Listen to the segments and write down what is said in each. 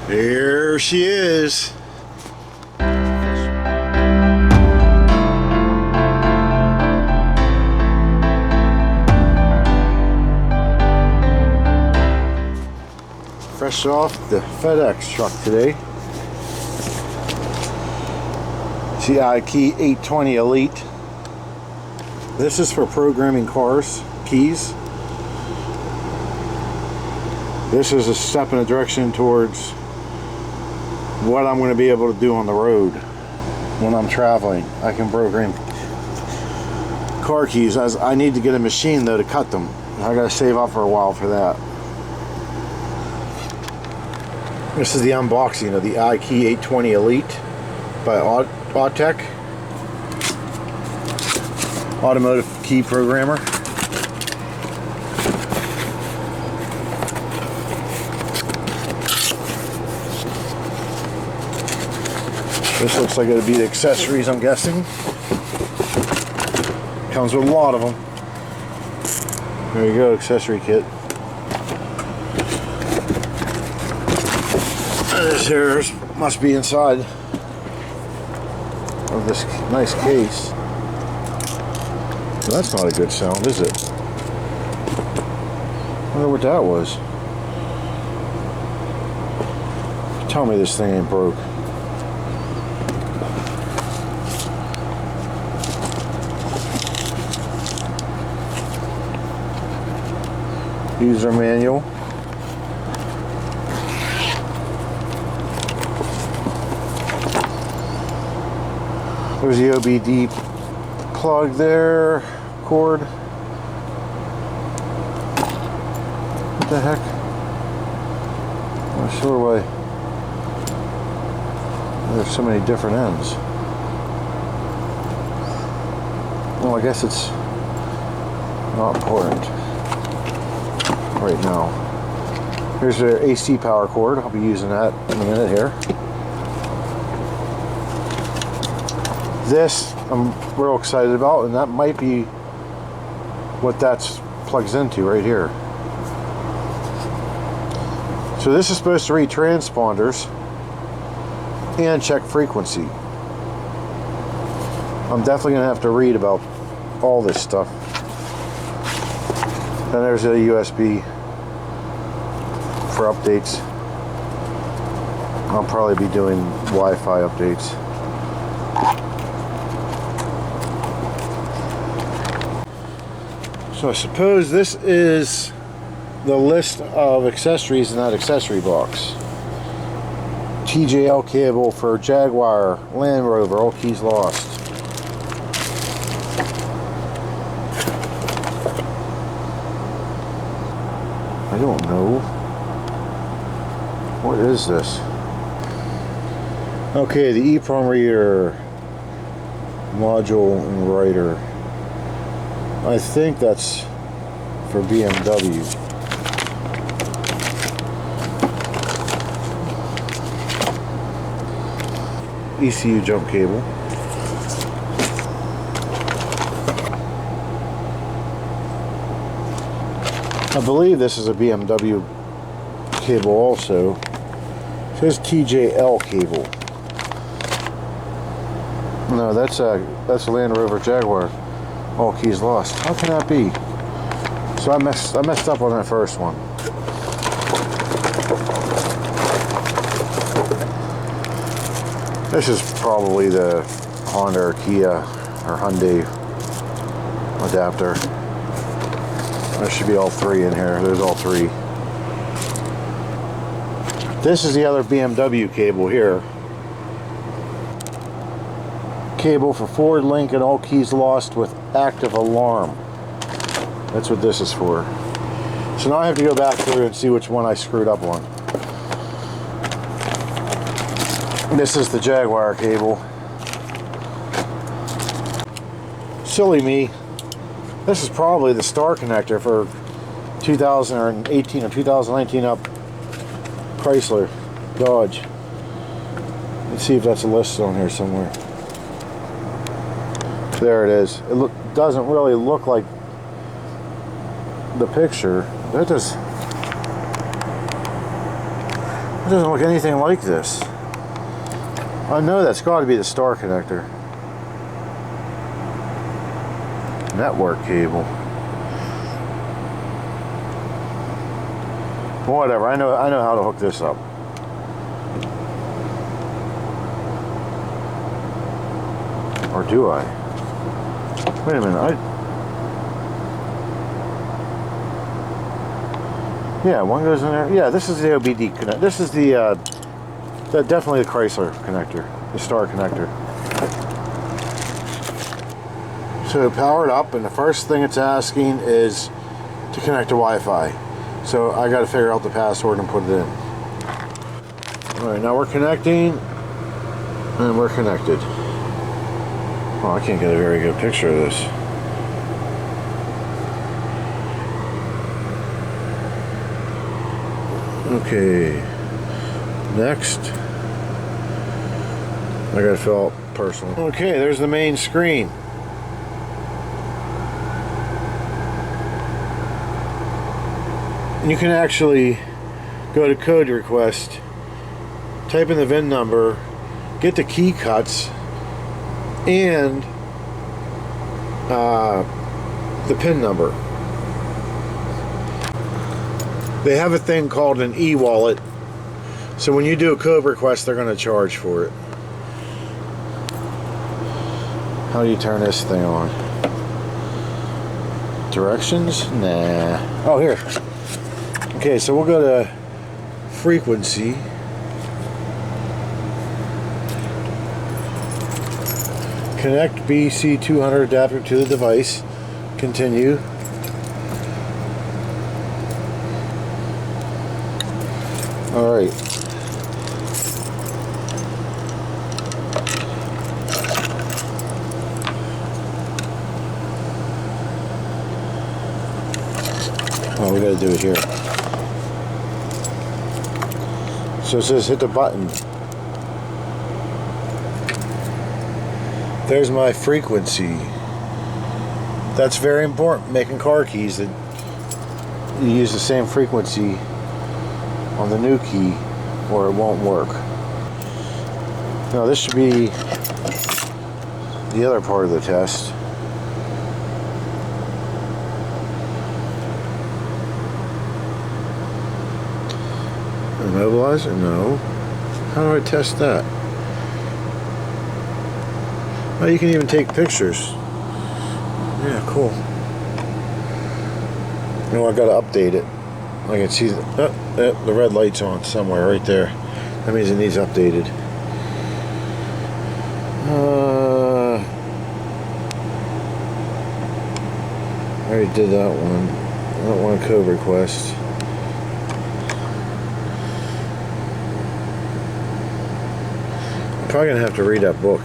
Here she is. Fresh off the FedEx truck today. It's the IKEY820 Elite. This is for programming cars, keys. This is a step in a direction towards what I'm going to be able to do on the road when I'm traveling. I can program car keys. As I need to get a machine though to cut them. I got to save up for a while for that. This is the unboxing of the IKEY820 Elite by Altek, automotive key programmer. This looks like it'll be the accessories, I'm guessing. Comes with a lot of them. There you go, accessory kit. This here must be inside of this nice case. Well, that's not a good sound, is it? I wonder what that was. Tell me this thing ain't broke. User manual. There's the OBD plug there, cord. What the heck? I'm not sure why there's so many different ends. Well, I guess it's not important right now. Here's their AC power cord. I'll be using that in a minute here. This I'm real excited about, and that might be what that's plugs into right here. So this is supposed to read transponders and check frequency. I'm definitely going to have to read about all this stuff. Then there's a USB for updates. I'll probably be doing Wi-Fi updates. So I suppose this is the list of accessories in that accessory box. TJL cable for Jaguar, Land Rover, all keys lost. I don't know. What is this? Okay, the EEPROM reader, module and writer. I think that's for BMW. ECU jump cable. I believe this is a BMW cable also. It says TJL cable. No, that's a Land Rover Jaguar. All keys lost. How can that be? So I messed up on that first one. This is probably the Honda or Kia or Hyundai adapter. There should be all three in here. There's all three. This is the other BMW cable here. Cable for Ford Link and all keys lost with active alarm. That's what this is for. So now I have to go back through and see which one I screwed up on. This is the Jaguar cable. Silly me. This is probably the star connector for 2018 or 2019 up Chrysler, Dodge. Let's see if that's listed on here somewhere. There it is. It doesn't really look like the picture. That It doesn't look anything like this. I know that's got to be the star connector. Network cable. Whatever. I know how to hook this up. Or do I? Wait a minute. Yeah, one goes in there. Yeah, this is the OBD connector. This is the definitely the Chrysler connector, the star connector. So power it up, and the first thing it's asking is to connect to Wi-Fi. So I got to figure out the password and put it in. All right, now we're connecting, and we're connected. Oh, I can't get a very good picture of this. Okay, next. I gotta fill out personal. Okay, there's the main screen. You can actually go to code request, type in the VIN number, get the key cuts, and the PIN number. They have a thing called an e-wallet, so when you do a code request, they're going to charge for it. How do you turn this thing on? Directions? Nah. Oh, here. Okay, so we'll go to frequency. Connect BC200 adapter to the device. Continue. All right. Oh, we gotta do it here. So it says hit the button. There's my frequency. That's very important, making car keys, that you use the same frequency on the new key or it won't work. Now this should be the other part of the test. Immobilizer? No. How do I test that? Oh, you can even take pictures. Yeah, cool. You know, I gotta update it. I can see the red light's on somewhere right there. That means it needs updated. I already did that one. I don't want a code request. I'm probably gonna have to read that book.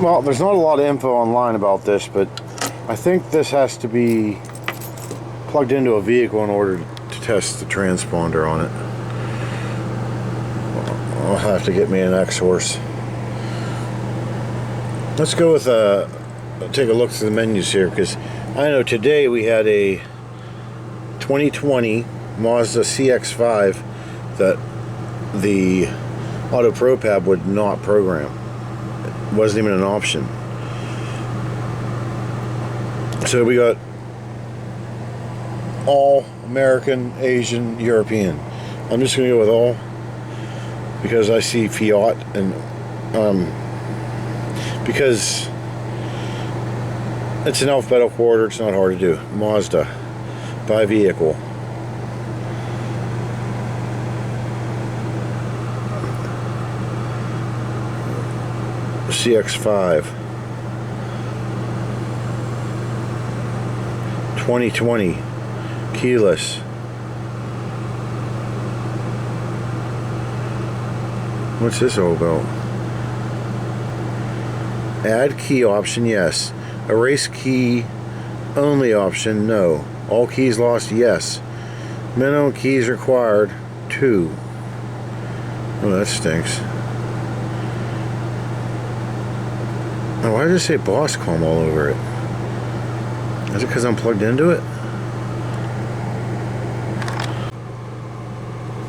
Well, there's not a lot of info online about this, but I think this has to be plugged into a vehicle in order to test the transponder on it. I'll have to get me an X-Horse. Let's go with take a look through the menus here, because I know today we had a 2020 Mazda CX-5 that the Auto ProPab would not program. It wasn't even an option. So we got all American, Asian, European. I'm just going to go with all because I see Fiat, and because it's an alphabetical order, it's not hard to do. Mazda by vehicle. CX-5 2020 keyless. What's this all about? Add key option, yes. Erase key only option, no. All keys lost, yes. Minimum keys required, 2. Oh, that stinks. Oh, why does it say Bosscom all over it? Is it because I'm plugged into it?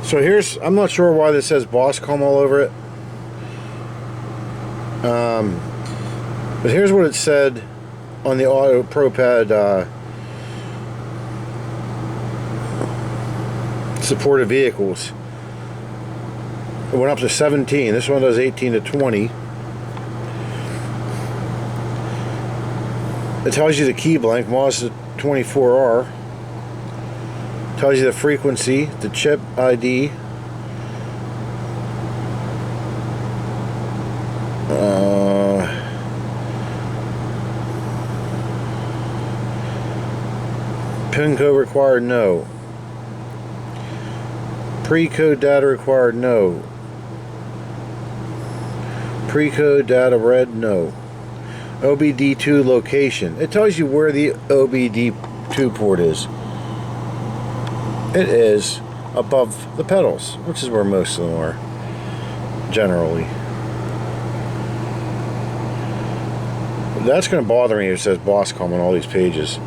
So here's, I'm not sure why this says Boscom all over it. But here's what it said on the Auto ProPad supported vehicles. It went up to 17. This one does 18 to 20. It tells you the key blank, Mazda 24R. Tells you the frequency, the chip ID. PIN code required, no. Pre-code data required, no. Pre-code data read, no. OBD2 location. It tells you where the OBD2 port is. It is above the pedals, which is where most of them are, generally. That's going to bother me if it says Boscom on all these pages.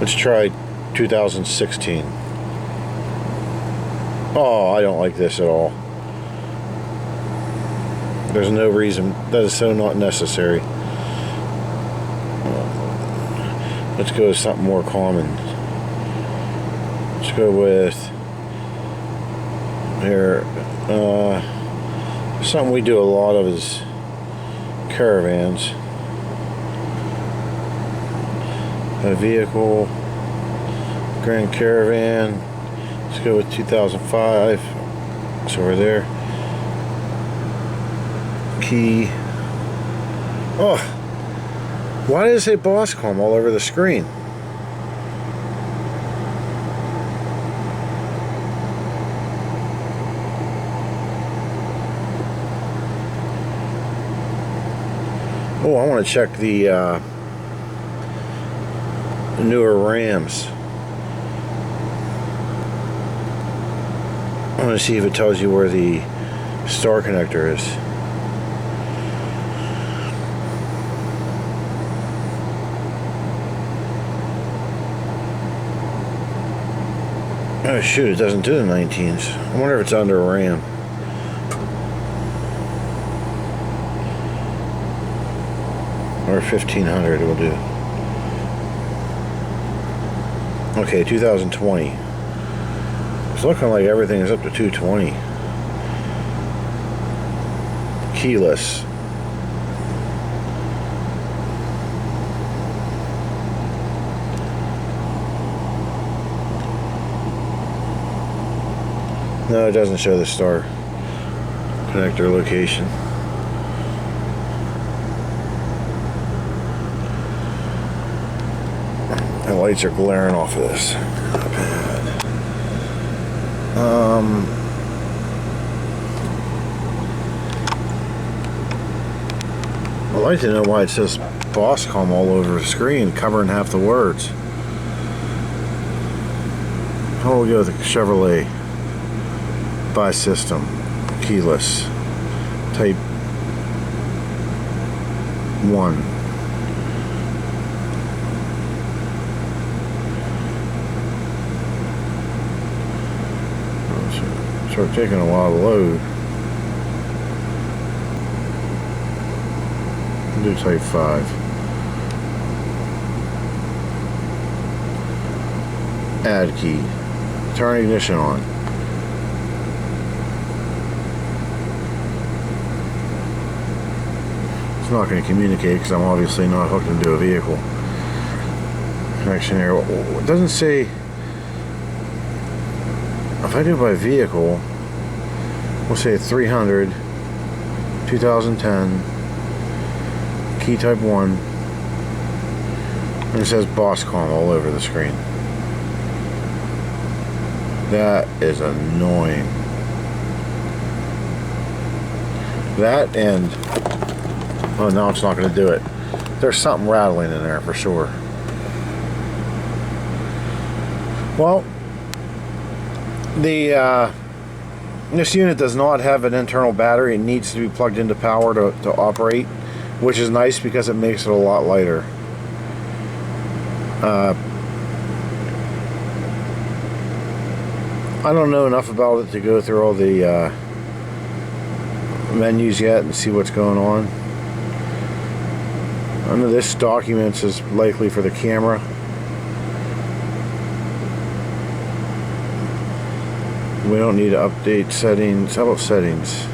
Let's try 2016. Oh, I don't like this at all. There's no reason. That is so not necessary. Let's go with something more common. Let's go with here. Something we do a lot of is caravans. A vehicle, Grand Caravan. Let's go with 2005. It's over there. Key. Oh, why does it say Boscom all over the screen? Oh, I want to check the newer Rams. I want to see if it tells you where the star connector is. Oh shoot, it doesn't do the 19s. I wonder if it's under a Ram. Or 1500 will do. Okay, 2020. It's looking like everything is up to 220. Keyless. No, it doesn't show the star connector location. The lights are glaring off of this. Not bad. I'd like to know why it says Boscom all over the screen, covering half the words. How will we go with the Chevrolet by system, keyless, type 1. Start taking a while to load. Do type 5. Add key. Turn ignition on. It's not going to communicate because I'm obviously not hooked into a vehicle. Connection here. It doesn't say. If I do by vehicle, we'll say 300, 2010, key type 1, and it says Boscom all over the screen. That is annoying. That and, oh, no, it's not going to do it. There's something rattling in there for sure. Well, this unit does not have an internal battery. It needs to be plugged into power to operate, which is nice because it makes it a lot lighter. I don't know enough about it to go through all the menus yet and see what's going on. I know this documents is likely for the camera. We don't need to update settings. How about settings?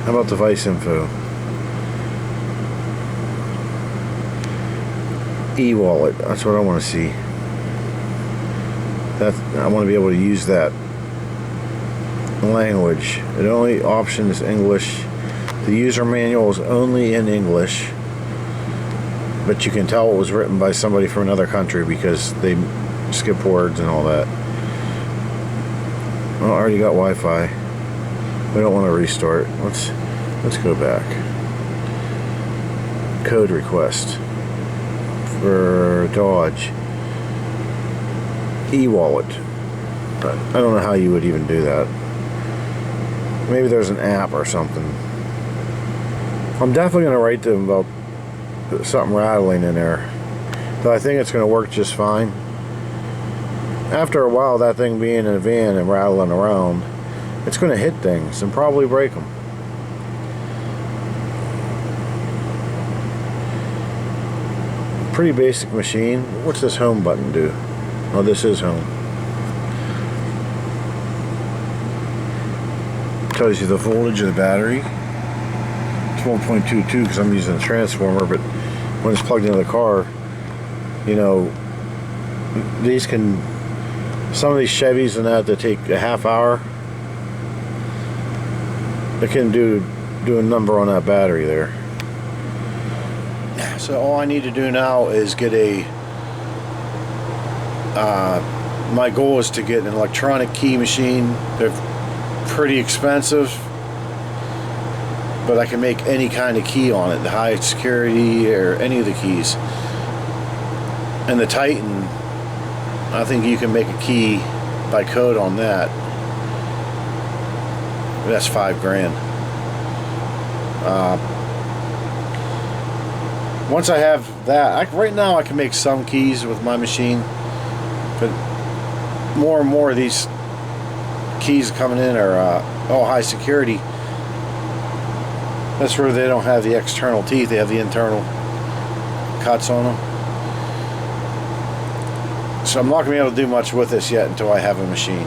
How about device info? E-wallet, that's what I want to see. I want to be able to use that. Language, the only option is English. The user manual is only in English, but you can tell it was written by somebody from another country because they skip words and all that. Well, I already got Wi-Fi. We don't want to restart. Let's go back. Code request for Dodge. E-wallet. I don't know how you would even do that. Maybe there's an app or something. I'm definitely going to write to them about something rattling in there. But I think it's going to work just fine. After a while, that thing being in a van and rattling around, it's going to hit things and probably break them. Pretty basic machine. What's this home button do? Oh, this is home. Tells you the voltage of the battery. It's 1.22 because I'm using a transformer, but when it's plugged into the car, you know, these can, some of these Chevys and that take a half hour. It can do a number on that battery there. So all I need to do now is get a my goal is to get an electronic key machine. They're pretty expensive, but I can make any kind of key on it, the high security or any of the keys. And the Titan, I think you can make a key by code on that. That's $5,000. Once I have that, right now I can make some keys with my machine, but more and more of these keys coming in are all high security. That's where they don't have the external teeth, they have the internal cuts on them. So I'm not going to be able to do much with this yet until I have a machine.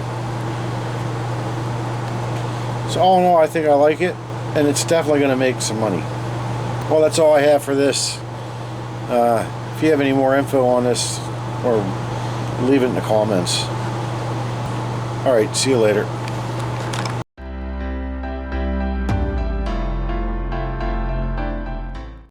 So all in all, I think I like it, and it's definitely going to make some money. Well, that's all I have for this. If you have any more info on this, or leave it in the comments. Alright, see you later.